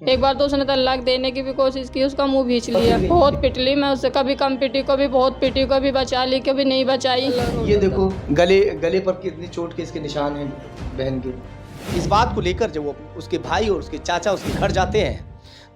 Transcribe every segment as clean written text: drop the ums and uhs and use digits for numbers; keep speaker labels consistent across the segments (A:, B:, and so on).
A: एक बार तो उसने तलाक देने की भी कोशिश की, उसका मुंह भींच लिया। बहुत पिटली मैं उससे, कभी कम पिटी, कभी बहुत पिटी, कभी बचा ली, कभी नहीं बचाई।
B: ये देखो गले गले पर कितनी चोट के इसके निशान हैं बहन के। इस बात को लेकर जब वो उसके भाई और उसके चाचा उसके घर जाते हैं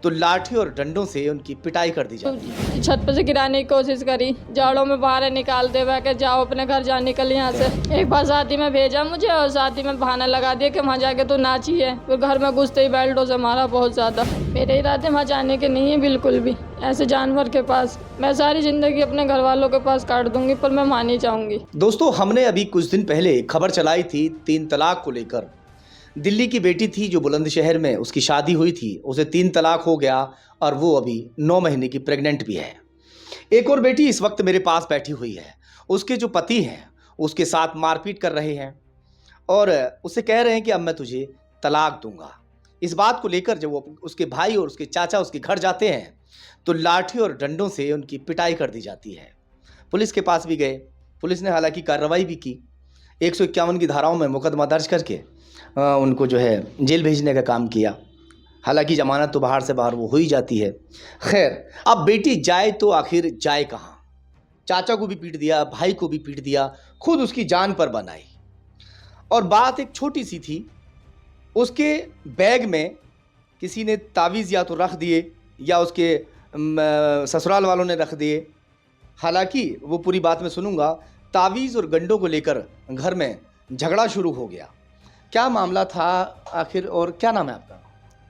B: तो लाठी और डंडों से उनकी पिटाई कर दी जाती है।
A: छत पर से गिराने की कोशिश करी, जाड़ों में बाहर निकाल दे, वह के जाओ अपने घर, जा निकल यहाँ से। एक बार शादी में भेजा मुझे और शादी में बहाना लगा दिया कि वहाँ जाके तू नाची है। फिर घर में घुसते ही बेल्टों से मारा बहुत ज़्यादा। मेरे इरादे वहाँ जाने के नहीं है बिल्कुल भी, ऐसे जानवर के पास। मैं सारी ज़िंदगी अपने घर वालों के पास काट दूंगी, पर मैं वहाँ नहीं जाऊँगी।
B: दोस्तों, हमने अभी कुछ दिन पहले खबर चलाई थी 3 तलाक को लेकर। दिल्ली की बेटी थी जो बुलंदशहर में उसकी शादी हुई थी, उसे 3 तलाक हो गया और वो अभी 9 महीने की प्रेग्नेंट भी है। एक और बेटी इस वक्त मेरे पास बैठी हुई है। उसके जो पति हैं उसके साथ मारपीट कर रहे हैं और उसे कह रहे हैं कि अब मैं तुझे तलाक दूंगा। इस बात को लेकर जब वो उसके भाई और उसके चाचा उसके घर जाते हैं तो लाठी और डंडों से उनकी पिटाई कर दी जाती है। पुलिस के पास भी गए, पुलिस ने हालांकि कार्रवाई भी की, 151 की धाराओं में मुकदमा दर्ज करके उनको जो है जेल भेजने का काम किया। हालांकि जमानत तो बाहर से बाहर वो हो ही जाती है। खैर, अब बेटी जाए तो आखिर जाए कहाँ? चाचा को भी पीट दिया, भाई को भी पीट दिया, खुद उसकी जान पर बनाई। और बात एक छोटी सी थी, उसके बैग में किसी ने तावीज़ या तो रख दिए या उसके ससुराल वालों ने रख दिए। हालांकि वो पूरी बात मैं सुनूंगा। तावीज़ और गंडों को लेकर घर में झगड़ा शुरू हो गया। क्या मामला था आखिर और क्या नाम है आपका?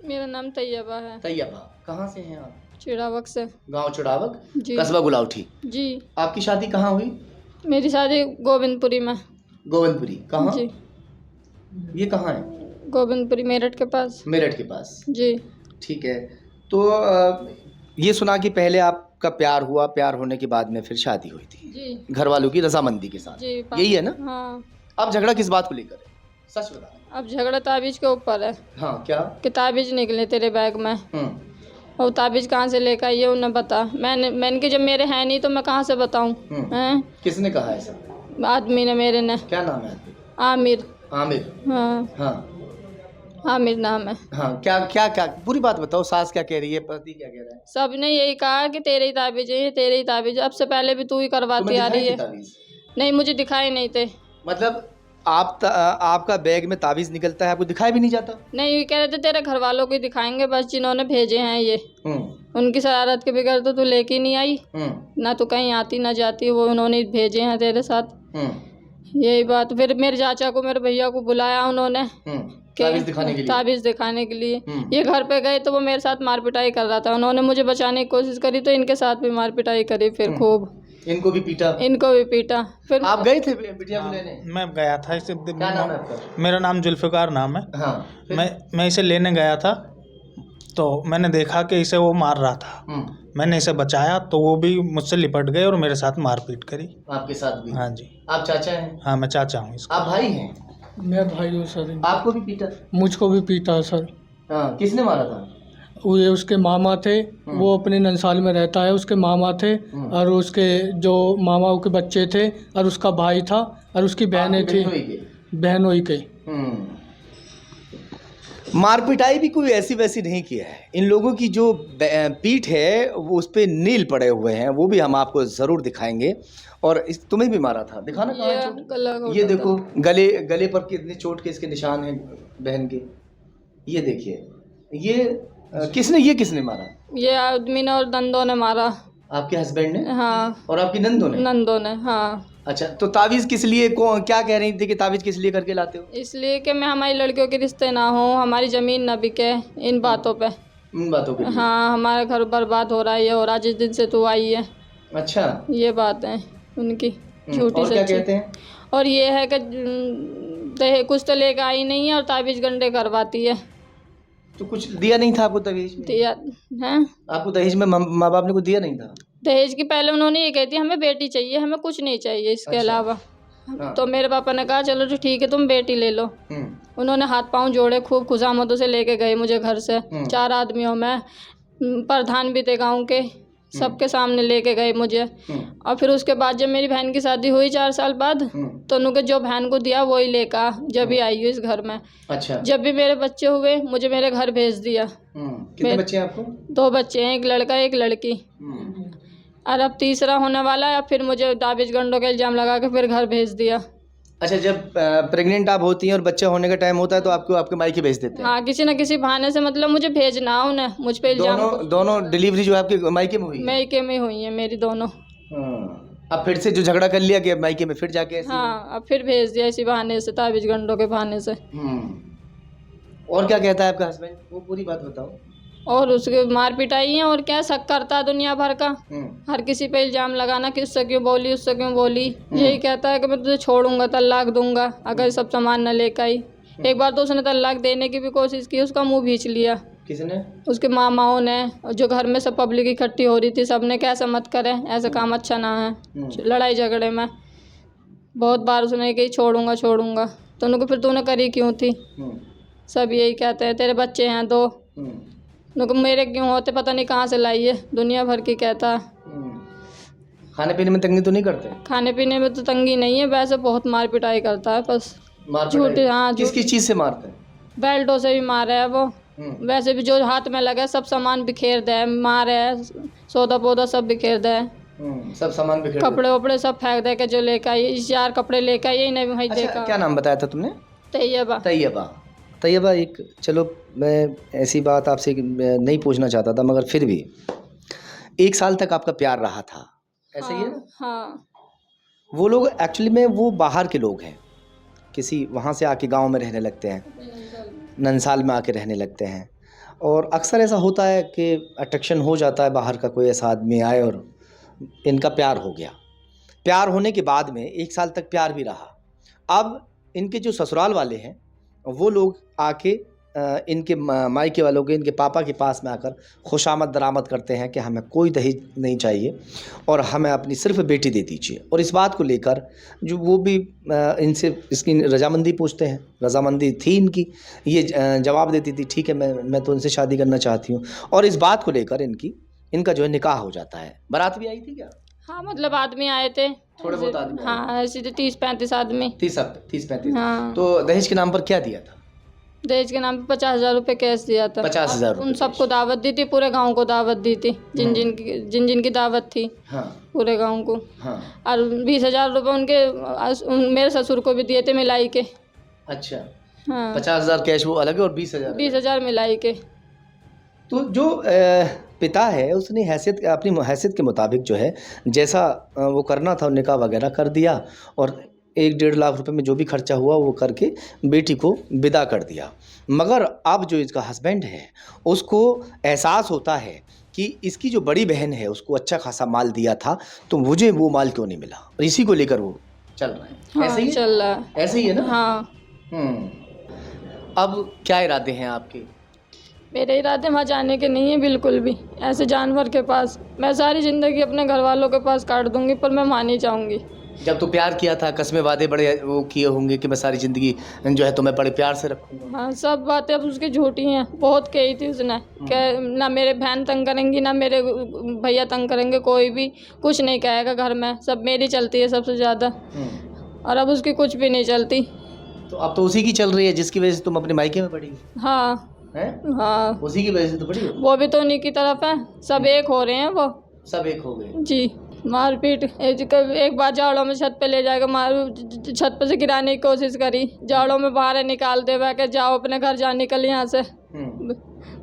A: मेरा नाम तैयबा है।
B: तैयबा, कहाँ से हैं आप?
A: चिड़ावक से।
B: गांव चिड़ावक,
A: जी।
B: कस्बा गुलाउठी।
A: जी।
B: आपकी शादी कहाँ हुई?
A: मेरी शादी गोविंदपुरी में।
B: गोविंदपुरी कहाँ?
A: जी।
B: ये कहाँ है?
A: गोविंदपुरी मेरठ के पास।
B: मेरठ के पास।
A: जी।
B: ठीक है। तो ये सुना कि पहले आपका प्यार हुआ, प्यार होने के बाद में फिर शादी हुई थी।
A: जी।
B: घर वालों की रजामंदी के साथ।
A: जी।
B: यही है ना?
A: हाँ।
B: अब झगड़ा किस बात को लेकर है? सच बता।
A: अब झगड़ा ताबीज के ऊपर है।
B: हाँ, क्या?
A: कि ताबीज निकले तेरे बैग में, और ताबीज कहाँ से लेकर आई है उन्हें बता। मैंने कि जब मेरे हैं नहीं तो मैं कहाँ से बताऊँ? हैं?
B: किसने कहा ऐसा?
A: आदमी ने, मेरे ने।
B: क्या नाम है आदमी?
A: आमिर।
B: आमिर।
A: हाँ।
B: हाँ
A: आमिर नाम है।
B: हाँ, क्या क्या क्या पूरी बात बताओ। सास क्या कह रही है, पति क्या कह रहा है?
A: सबने यही कहा कि तेरे ही ताबीज है, ये तेरे ही ताबीज। अब से पहले भी तू ही करवाती
B: तुम्हें
A: आ रही
B: दिखाई
A: है।
B: थी तावीज़?
A: नहीं, मुझे दिखाए नहीं थे।
B: मतलब आपका बैग में तावीज़ निकलता है, आपको दिखाया भी नहीं जाता?
A: नहीं, ये कह रहे थे तेरे घर वालों को ही दिखाएंगे बस, जिन्होंने भेजे हैं ये। उनकी शरारत के बगैर तो तू लेके नहीं आई ना, तो कहीं आती ना जाती, वो उन्होंने भेजे हैं तेरे साथ। यही बात। फिर मेरे चाचा को, मेरे भैया को बुलाया उन्होंने
B: तावीज़ दिखाने के लिए।
A: ताबीज़ दिखाने के लिए। ये घर पे गए तो वो मेरे साथ मार पिटाई कर रहा था। उन्होंने मुझे बचाने की कोशिश करी तो इनके साथ भी मार पिटाई करी। फिर खूब
B: इनको भी पीटा?
A: इनको भी पीटा। फिर
B: आप गए थे बिटिया को लेने?
C: मैं गया था इसे।
B: क्या नाम है आपका?
C: मेरा नाम जुल्फ़िकार नाम है।
B: हाँ।
C: मैं इसे लेने गया था तो मैंने देखा कि इसे वो मार रहा था। मैंने इसे बचाया तो वो भी मुझसे लिपट गए और मेरे साथ मारपीट करी।
B: आपके साथ भी?
C: हाँ जी।
B: आप चाचा हैं?
C: हाँ, मैं चाचा हूँ इसका।
B: आप भाई हैं?
D: मैं भाई हूँ सर।
B: आपको भी पीटा?
D: मुझको भी पीटा सर।
B: हाँ, किसने मारा था?
D: ये उसके मामा थे, वो अपने नंसाल में रहता है, उसके मामा थे और उसके जो मामा के बच्चे थे और उसका भाई था और उसकी बहनें थी, बहनोई के।
B: मारपिटाई भी कोई ऐसी वैसी नहीं किया है। इन लोगों की जो पीठ है वो उस पे नील पड़े हुए हैं, वो भी हम आपको ज़रूर दिखाएंगे। और तुम्हें भी मारा था, दिखाना कहाँ है चोट? ये देखो गले पर कितनी चोट के इसके निशान हैं बहन के। ये देखिए, ये किसने मारा? ये
A: आदमी ने और नंदों ने मारा।
B: आपके हस्बैंड ने?
A: हाँ।
B: और आपकी नंदों ने?
A: नंदों ने, हाँ।
B: अच्छा, तो तावीज़ किस लिए, क्या कह रही थी कि तावीज़ किस लिए करके लाते हो?
A: इसलिए कि मैं हमारी लड़कियों के रिश्ते ना हो, हमारी ज़मीन ना बिके, इन बातों पे।
B: इन बातों पे?
A: हाँ, हमारा घर बर्बाद हो रहा है, ये हो रहा जिस दिन से तू आई है।
B: अच्छा,
A: ये बात है उनकी झूठी
B: और क्या
A: सच्ची।
B: कहते हैं?
A: और ये है कि कुछ तो लेकर आई नहीं है और ताबीज़ गंडे करवाती है।
B: तो कुछ दिया नहीं था आपको दहेज में?
A: दिया है।
B: आपको दहेज में माँ बाप ने कुछ दिया नहीं था?
A: दहेज की पहले उन्होंने ये कहती हमें बेटी चाहिए, हमें कुछ नहीं चाहिए इसके अलावा।
B: हाँ।
A: तो मेरे पापा ने कहा चलो तो ठीक है, तुम बेटी ले लो। उन्होंने हाथ पांव जोड़े, खूब खुशामदों से लेके गए मुझे घर से। 4 आदमियों में प्रधान भी थे गाँव के, सबके सामने लेके गए मुझे। और फिर उसके बाद जब मेरी बहन की शादी हुई 4 साल बाद, तो उन्होंने जो बहन को दिया वही लेकर जब भी आई हूँ इस घर में।
B: अच्छा।
A: जब भी मेरे बच्चे हुए मुझे मेरे घर भेज दिया।
B: कितने बच्चे हैं आपको?
A: 2 बच्चे हैं, एक लड़का एक लड़की। और अब तीसरा होने वाला है। फिर मुझे दाबिश गंडों का इल्ज़ाम लगा के फिर घर भेज दिया।
B: अच्छा, जब प्रेग्नेंट आप होती हैं और बच्चा होने का टाइम होता है तो आपको आपके मायके भेज देते हैं?
A: हाँ, किसी न किसी बहाने से मतलब मुझे भेजना उन्हें, मुझ पे इल्ज़ाम।
B: दोनों डिलीवरी जो है आपके मायके में हुई है?
A: मायके में हुई है मेरी दोनों।
B: अब फिर से जो झगड़ा कर लिया कि अब मायके में फिर जाके ऐसे?
A: हाँ, अब फिर भेज दिया इसी बहाने से, ताबिज गंडों के बहाने से।
B: और क्या कहता है आपका हस्बैंड? वो पूरी बात बताओ।
A: और उसके मार पिटाई है और क्या शक करता है दुनिया भर का। हर किसी पे इल्ज़ाम लगाना कि उससे क्यों बोली, उससे क्यों बोली। यही कहता है कि मैं तुझे छोड़ूंगा, तलाक दूंगा अगर सब सामान न लेकर आई। एक बार तो उसने तलाक देने की भी कोशिश की, उसका मुंह भींच लिया।
B: किसने?
A: उसके मामाओं ने, जो घर में सब पब्लिक इकट्ठी हो रही थी, सबने कैसे मत करे, ऐसा काम अच्छा ना है। लड़ाई झगड़े में बहुत बार उसने कही छोड़ूंगा छोड़ूंगा, तो उनको फिर तूने करी क्यों थी। सब यही कहते हैं तेरे बच्चे हैं 2, उनको मेरे क्यों होते, पता नहीं कहाँ से लाई है, दुनिया भर की कहता है।
B: खाने पीने में तंगी तो नहीं करते?
A: खाने पीने में तो तंगी नहीं है, वैसे बहुत मार पिटाई करता है, बस झूठे। हाँ,
B: किस किस चीज़ से मारते हैं?
A: बेल्टों से भी मारा है वो। वैसे भी जो हाथ में लगा सब सामान बिखेर दे, मारे है, सौदा पौधा सब बिखेर दे,
B: सब सामान बिखेर दे।
A: कपड़े वपड़े सब फेंक दे के जो लेकर आई, 4 कपड़े लेकर आई, यही नहीं वही देखा।
B: क्या नाम बताया था तुमने?
A: तैयबा।
B: तैयबा। तैयबा, एक चलो मैं ऐसी बात आपसे नहीं पूछना चाहता था, मगर फिर भी 1 साल तक आपका प्यार रहा था, ऐसा ही है ना?
A: हाँ।
B: वो लोग एक्चुअली में वो बाहर के लोग हैं, किसी वहाँ से आके गांव में रहने लगते हैं, ननसाल में आके रहने लगते हैं। और अक्सर ऐसा होता है कि अट्रैक्शन हो जाता है, बाहर का कोई ऐसा आदमी आए और इनका प्यार हो गया। प्यार होने के बाद में 1 साल तक प्यार भी रहा। अब इनके जो ससुराल वाले हैं वो लोग आके इनके मायके वालों के, इनके पापा के पास में आकर खुशामद दरामद करते हैं कि हमें कोई दहेज नहीं चाहिए और हमें अपनी सिर्फ बेटी दे दीजिए। और इस बात को लेकर जो वो भी इनसे इसकी रजामंदी पूछते हैं, रजामंदी थी इनकी, ये जवाब देती थी ठीक है मैं तो इनसे शादी करना चाहती हूँ। और इस बात को लेकर इनका जो है निकाह हो जाता है। बारात भी आई थी क्या?
A: हाँ, मतलब आदमी आए थे
B: थोड़े बहुत आदमी?
A: हाँ, ऐसे 30-35 आदमी।
B: 30-35।
A: हाँ।
B: तो दहेज के नाम पर क्या दिया था?
A: दहेज के नाम पे 50,000 रुपये कैश दिया था।
B: 50,000
A: उन सबको दावत दी थी, पूरे गांव को दावत दी थी, जिन जिन की दावत थी।
B: हाँ।
A: पूरे गांव को।
B: हाँ।
A: और 20,000 रुपये मेरे ससुर को भी दिए थे मिलाई के।
B: अच्छा।
A: हाँ।
B: 50,000 कैश वो अलग है और 20,000?
A: 20,000 मिलाई के।
B: तो जो पिता है उसने अपनी हैसियत के मुताबिक जो है जैसा वो करना था निकाह वगैरह कर दिया और 1-1.5 लाख रुपए में जो भी खर्चा हुआ वो करके बेटी को विदा कर दिया। मगर अब जो इसका हस्बैंड है उसको एहसास होता है कि इसकी जो बड़ी बहन है उसको अच्छा खासा माल दिया था, तो मुझे वो माल क्यों नहीं मिला, और इसी को लेकर वो चल रहा है।
A: हाँ,
B: ऐसे ही
A: चल रहा है।
B: ऐसे ही है ना?
A: हाँ।
B: अब क्या इरादे हैं आपके?
A: मेरे इरादे वहाँ जाने के नहीं है बिल्कुल भी, ऐसे जानवर के पास। मैं सारी ज़िंदगी अपने घर वालों के पास काट दूंगी, पर मैं वहाँ नहीं जाऊँगी।
B: जब तो प्यार किया था, कसमें वादे बड़े वो किए होंगे कि मैं सारी ज़िंदगी जो है तुम्हें बड़े प्यार से रखूँगा।
A: हाँ, सब बातें अब उसकी झूठी हैं। बहुत कही थी उसने कि ना मेरे बहन तंग करेंगी, ना मेरे भैया तंग करेंगे, कोई भी कुछ नहीं कहेगा घर में, सब मेरी चलती है सबसे ज़्यादा। और अब उसकी कुछ भी नहीं चलती।
B: तो अब तो उसी की चल रही है जिसकी वजह से तुम अपने मायके में पड़ी
A: हाँ
B: हैं?
A: हाँ,
B: उसी की वजह से तो पड़ी हो।
A: वो भी तो उन्हीं की तरफ है, सब एक हो रहे हैं वो।
B: सब एक हो गए
A: जी। मारपीट, एक बार जाड़ों में छत पे ले जाकर छत पे से गिराने की कोशिश करी, जाड़ों में बाहर निकाल दे, वह के जाओ अपने घर जा, निकल यहाँ से।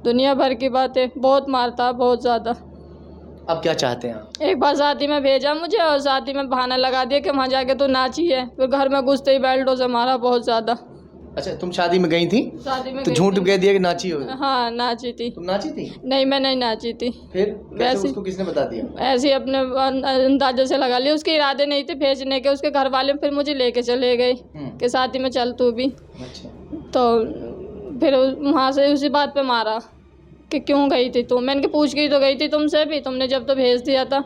A: दुनिया भर की बातें, बहुत मारता है, बहुत ज़्यादा।
B: अब क्या चाहते हैं आप?
A: एक बार शादी में भेजा मुझे और शादी में बहाना लगा दिया कि वहाँ जाके तो नाची है, फिर घर में घुसते ही बेल्टों से मारा बहुत ज़्यादा।
B: अच्छा, तुम शादी में गई थी?
A: शादी में
B: तो झूठ कह दिया कि नाची हो?
A: हाँ, नाची थी।
B: तुम नाची थी?
A: नहीं, मैं नहीं नाची थी।
B: फिर कैसे उसको किसने बता दिया?
A: ऐसे ही अपने अंदाजे से लगा लिया, उसके इरादे नहीं थे भेजने के, उसके घर वाले फिर मुझे लेके चले गए कि शादी में चल तू भी।
B: अच्छा।
A: तो फिर वहाँ से उसी बात पे मारा कि क्यों गई थी तू। मैंने पूछ गई तो गई थी तुमसे भी, तुमने जब तो भेज दिया था।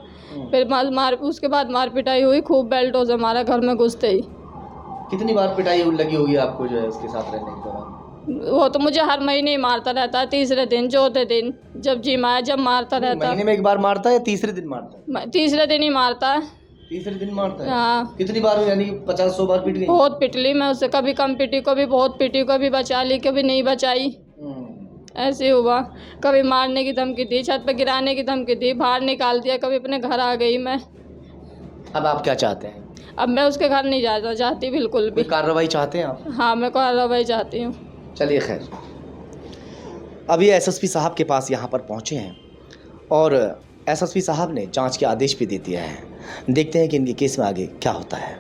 A: फिर उसके बाद मार पिटाई हुई, खूब बेल्टों से मारा घर में घुसते ही।
B: कितनी बार पिटाई लगी होगी आपको जो है उसके साथ रहने के दौरान?
A: वो तो मुझे हर महीने ही मारता रहता है, तीसरे दिन चौथे दिन जब जिम आया जब मारता रहता है।
B: महीने में एक बार मारता है या तीसरे दिन मारता है?
A: तीसरे दिन ही मारता है।
B: तीसरे दिन मारता है।
A: हाँ
B: कितनी बार हुई, यानी कि 50-100 बार पीट गई?
A: बहुत पिट ली मैं उससे, कभी कम पिटी, कभी बहुत पिटी, कभी बचा ली, कभी नहीं बचाई, ऐसे हुआ। कभी मारने की धमकी दी, छत पे गिराने की धमकी दी, बाहर निकाल दिया, कभी अपने घर आ गई मैं।
B: अब आप क्या चाहते हैं?
A: अब मैं उसके घर नहीं जाना चाहती बिल्कुल भी।
B: कोई कार्रवाई चाहते हैं आप?
A: हाँ मैं कार्रवाई चाहती हूँ।
B: चलिए खैर, अभी एसएसपी साहब के पास यहाँ पर पहुँचे हैं और एसएसपी साहब ने जांच के आदेश भी दे दिया है। देखते हैं कि इनके केस में आगे क्या होता है।